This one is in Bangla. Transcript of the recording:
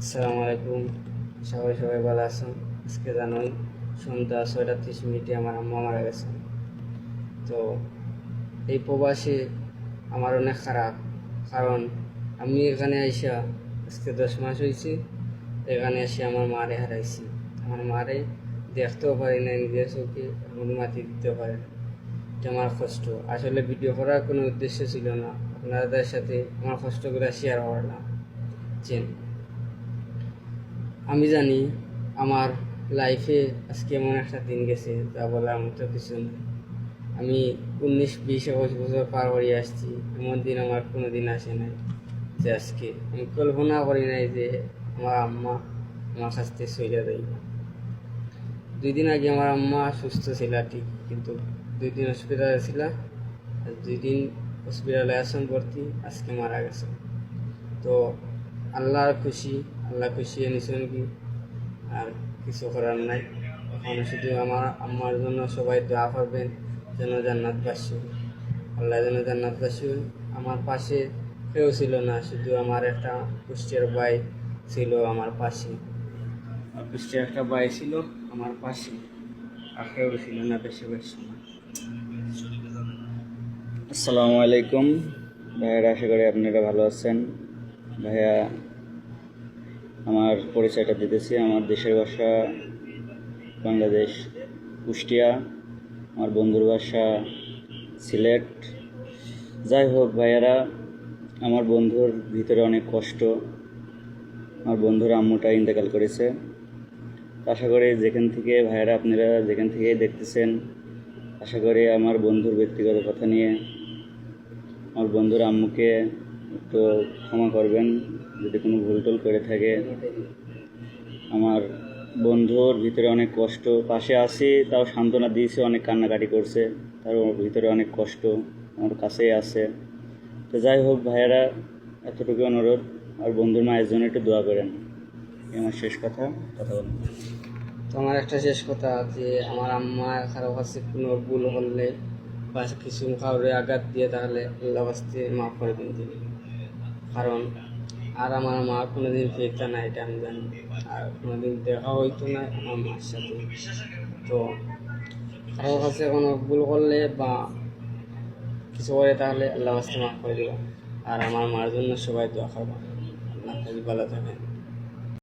আসসালামু আলাইকুম। সবাই সবাই ভালো আছেন। আজকে জানোই সন্ধ্যা 6:30 আমার আম্মা মারা গেছে। তো এই প্রবাসে আমার অনেক খারাপ, কারণ আমি এখানে আইসা আজকে 10 মাস হয়েছি। এখানে এসে আমার মারে হারাইছি। আমার মারে দেখতেও পারি না, নিজের চোখে হুড় মাটি দিতে পারে না। এটা আমার কষ্ট। আসলে ভিডিও করার কোনো উদ্দেশ্য ছিল না, আপনাদের সাথে আমার কষ্টগুলো শেয়ার করলাম। চেন আমি জানি আমার লাইফে আজকে এমন একটা দিন গেছে যা বলার মতো কিছু নেই। আমি 19, 20, 21 বছর পার করে আসছি, এমন দিন আমার কোনো দিন আসে নাই যে আজকে আমি কল্পনা করি নাই যে আমার আম্মা আমার কাছ থেকে চলে দেয়। 2 দিন আগে আমার আম্মা সুস্থ ছিল ঠিক, কিন্তু 2 দিন হসপিটালে ছিল, আর 2 দিন হসপিটালে আসেন ভর্তি, আজকে মারা গেছে। তো আল্লাহ খুশি এনেছেন কি, আর কিছু করার নাই। এখন শুধু আমার আম্মার জন্য সবাই দোয়া করবেন যেন জান্নাতবাসী হয়। আল্লাহ যেন জান্নাতবাসী হয়। আমার পাশে কেউ ছিল না, শুধু আমার একটা কুষ্টিয়ার ভাই ছিল আমার পাশে। কুষ্টিয়ার একটা ভাই ছিল আমার পাশে, আর কেউ ছিল না বেশিরভাগ সময়। আসসালামু আলাইকুম ভাইয়ারা, আশা করি আপনারা ভালো আছেন। ভাইয়া, আমার পরিচয়টা দিতেছি। আমার দেশের ভাষা বাংলাদেশ, কুষ্টিয়া। আমার বন্ধুর বাসা সিলেট। যাই হোক ভাইয়ারা, আমার বন্ধুর ভিতরে অনেক কষ্ট। আমার বন্ধুর আম্মুটা ইন্তেকাল করেছে। আশা করি যেখান থেকে ভাইয়ারা আপনারা যেখান থেকেই দেখতেছেন, আশা করি আমার বন্ধুর ব্যক্তিগত কথা নিয়ে আমার বন্ধুর আম্মুকে একটু ক্ষমা করবেন যদি কোনো ভুলটুল করে থাকে। আমার বন্ধুর ভিতরে অনেক কষ্ট, পাশে আছি তাও সান্ত্বনা দিয়েছি, অনেক কান্নাকাটি করছে, তার ভিতরে অনেক কষ্ট, আমার কাছেই আছে। তো যাই হোক ভাইয়েরা, এতটুকু অনুরোধ, আর বন্ধুর মায়ের জন্য একটু দোয়া করেন। আমার শেষ কথা বলুন। তো আমার একটা শেষ কথা, যে আমার আম্মা কারো কাছে কোনো ভুল করলে বা কিছু কাউরে আঘাত দিয়ে তাহলে আল্লাহ কাছে মাফ করে দিন তিনি। কারণ আর আমার মা কোনোদিন ফিরতে না, এটা আমি জানি, আর কোনোদিন দেখা হইতো না আমার মার সাথে। তো কারো কাছে কোনো ভুল করলে বা কিছু করে তাহলে আল্লাহ কাছে মাফ করে দেবো। আর আমার মার জন্য সবাই দোয়া করবো। আল্লাহ ভালো থাকেন।